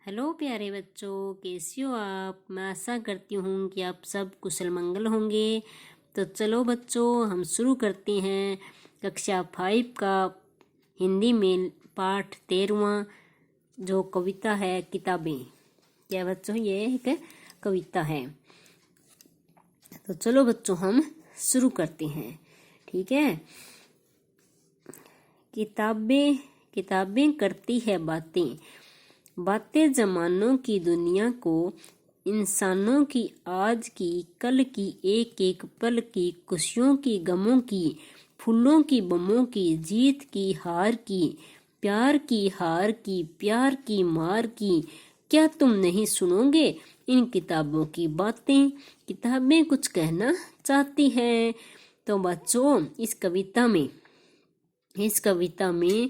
Hello प्यारे बच्चों, कैसे हो आप। मैं आशा करती हूँ कि आप सब कुशल मंगल होंगे। तो चलो बच्चों, हम शुरू करते हैं कक्षा 5 का हिंदी में पाठ 13वां, जो कविता है किताबें। क्या बच्चों, ये एक कविता है। तो चलो बच्चों, हम शुरू करते हैं। ठीक है। किताबें किताबें करती है बातें, बातें जमानों की दुनिया को, इंसानों की आज की कल की, एक एक पल की, खुशियों की गमों की, फूलों की बमों की, जीत की हार की, प्यार की हार की, प्यार की मार की। क्या तुम नहीं सुनोगे इन किताबों की बातें। किताबें कुछ कहना चाहती हैं। तो बच्चों, इस कविता में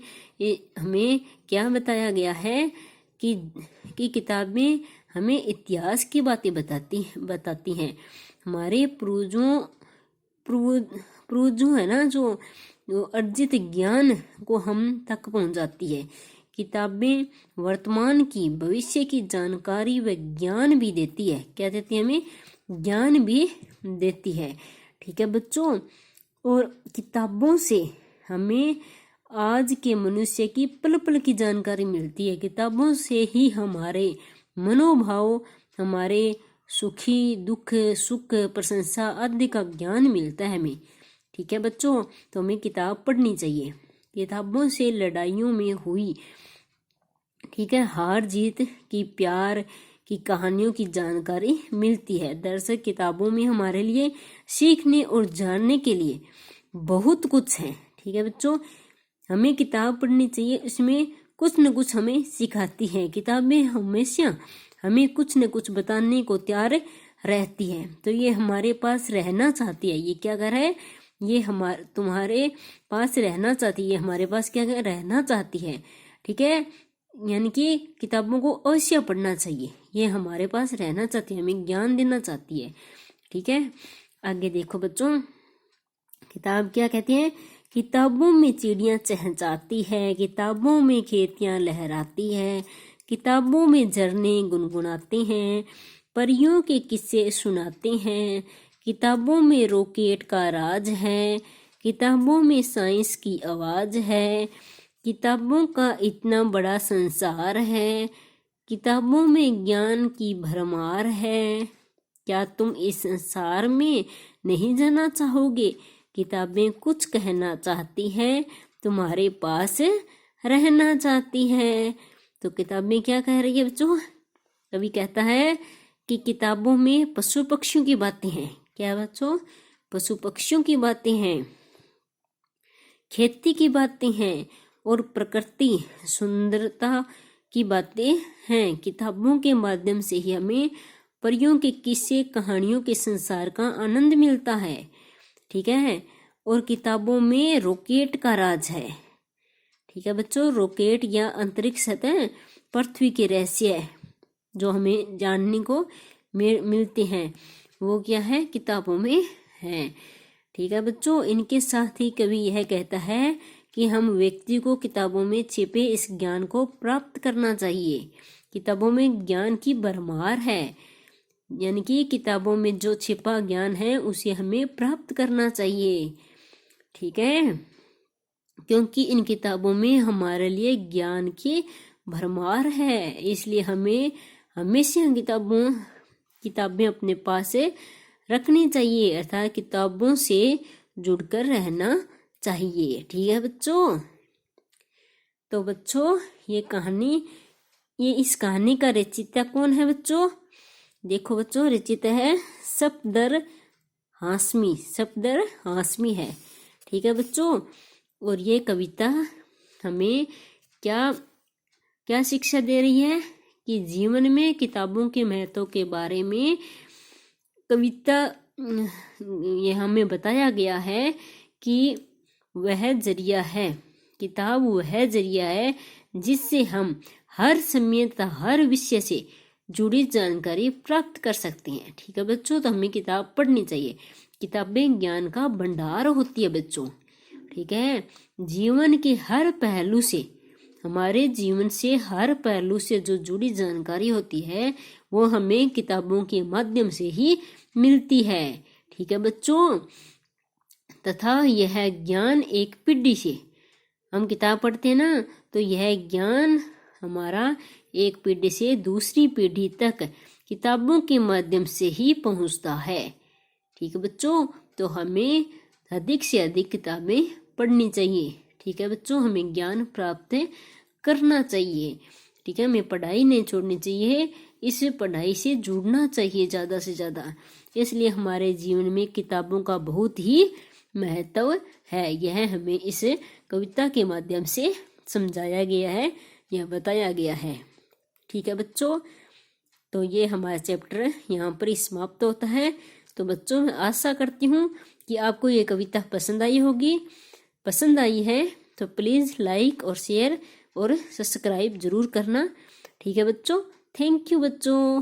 हमें क्या बताया गया है कि किताबें हमें इतिहास की बातें बताती हैं। हमारे पूर्वजों है ना, जो अर्जित ज्ञान को हम तक पहुंचाती है। किताबें वर्तमान की, भविष्य की जानकारी व ज्ञान भी देती है। क्या देती है हमें? ज्ञान भी देती है। ठीक है बच्चों। और किताबों से हमें आज के मनुष्य की पल पल की जानकारी मिलती है। किताबों से ही हमारे मनोभाव, हमारे सुखी दुख, सुख, प्रशंसा आदि का ज्ञान मिलता है हमें। ठीक है बच्चों। तो हमें किताब पढ़नी चाहिए। किताबों से लड़ाइयों में हुई, ठीक है, हार जीत की, प्यार की कहानियों की जानकारी मिलती है। दरअसल किताबों में हमारे लिए सीखने और जानने के लिए बहुत कुछ है। ठीक है बच्चों, हमें किताब पढ़नी चाहिए। इसमें कुछ न कुछ हमें सिखाती है। किताबें हमेशा हमें कुछ न कुछ बताने को तैयार रहती है। तो ये हमारे पास रहना चाहती है। ये क्या कर रहा है? ये तुम्हारे पास रहना चाहती है। ये हमारे पास क्या रहना चाहती है। ठीक है। यानी कि किताबों को अवश्य पढ़ना चाहिए। ये हमारे पास रहना चाहती है, हमें ज्ञान देना चाहती है। ठीक है। आगे देखो बच्चों, किताब क्या कहती है? किताबों में चिड़ियां चहचहाती है, किताबों में खेतियां लहराती है, किताबों में झरने गुनगुनाते हैं, परियों के किस्से सुनाते हैं, किताबों में रॉकेट का राज है, किताबों में साइंस की आवाज है, किताबों का इतना बड़ा संसार है, किताबों में ज्ञान की भरमार है। क्या तुम इस संसार में नहीं जाना चाहोगे? किताबें कुछ कहना चाहती है, तुम्हारे पास रहना चाहती है। तो किताबें क्या कह रही है बच्चों? कवि कहता है कि किताबों में पशु पक्षियों की बातें हैं। क्या बच्चों? पशु पक्षियों की बातें हैं, खेती की बातें हैं और प्रकृति सुंदरता की बातें हैं। किताबों के माध्यम से ही हमें परियों के किस्से, कहानियों के संसार का आनंद मिलता है। ठीक है। और किताबों में रॉकेट का राज है। ठीक है बच्चों, रॉकेट या अंतरिक्ष सतह पृथ्वी के रहस्य जो हमें जानने को मिलते हैं, वो क्या है? किताबों में है। ठीक है बच्चों, इनके साथ ही कवि यह कहता है कि हम व्यक्ति को किताबों में छिपे इस ज्ञान को प्राप्त करना चाहिए। किताबों में ज्ञान की भरमार है, यानी कि किताबों में जो छिपा ज्ञान है उसे हमें प्राप्त करना चाहिए। ठीक है। क्योंकि इन किताबों में हमारे लिए ज्ञान की भरमार है, इसलिए हमें हमेशा किताबें अपने पास रखनी चाहिए, अर्थात किताबों से जुड़कर रहना चाहिए। ठीक है बच्चों। तो बच्चों, इस कहानी का रचयिता कौन है बच्चों? देखो बच्चों, रचयिता है सफदर हाशमी है। ठीक है बच्चों। और ये कविता हमें क्या क्या शिक्षा दे रही है कि जीवन में किताबों के महत्व के बारे में कविता ये हमें बताया गया है कि वह जरिया है, किताब वह जरिया है जिससे हम हर समय तथा हर विषय से जुड़ी जानकारी प्राप्त कर सकते हैं। ठीक है बच्चों। तो हमें किताब पढ़नी चाहिए। किताबें ज्ञान का भंडार होती है बच्चों। ठीक है। जीवन के हर पहलू से हमारे जीवन से हर पहलू से जो जुड़ी जानकारी होती है वो हमें किताबों के माध्यम से ही मिलती है। ठीक है बच्चों, तथा यह ज्ञान एक पीढ़ी से, हम किताब पढ़ते हैं ना, तो यह ज्ञान हमारा एक पीढ़ी से दूसरी पीढ़ी तक किताबों के माध्यम से ही पहुंचता है। ठीक है बच्चों, तो हमें अधिक से अधिक किताबें पढ़नी चाहिए। ठीक है बच्चों, हमें ज्ञान प्राप्त करना चाहिए। ठीक है, हमें पढ़ाई नहीं छोड़नी चाहिए, इस पढ़ाई से जुड़ना चाहिए ज़्यादा से ज़्यादा। इसलिए हमारे जीवन में किताबों का बहुत ही महत्व है। यह हमें इस कविता के माध्यम से समझाया गया है, यह बताया गया है। ठीक है बच्चों, तो ये हमारा चैप्टर यहाँ पर ही समाप्त होता है। तो बच्चों, मैं आशा करती हूँ कि आपको ये कविता पसंद आई होगी। पसंद आई है तो प्लीज़ लाइक और शेयर और सब्सक्राइब जरूर करना। ठीक है बच्चों, थैंक यू बच्चों।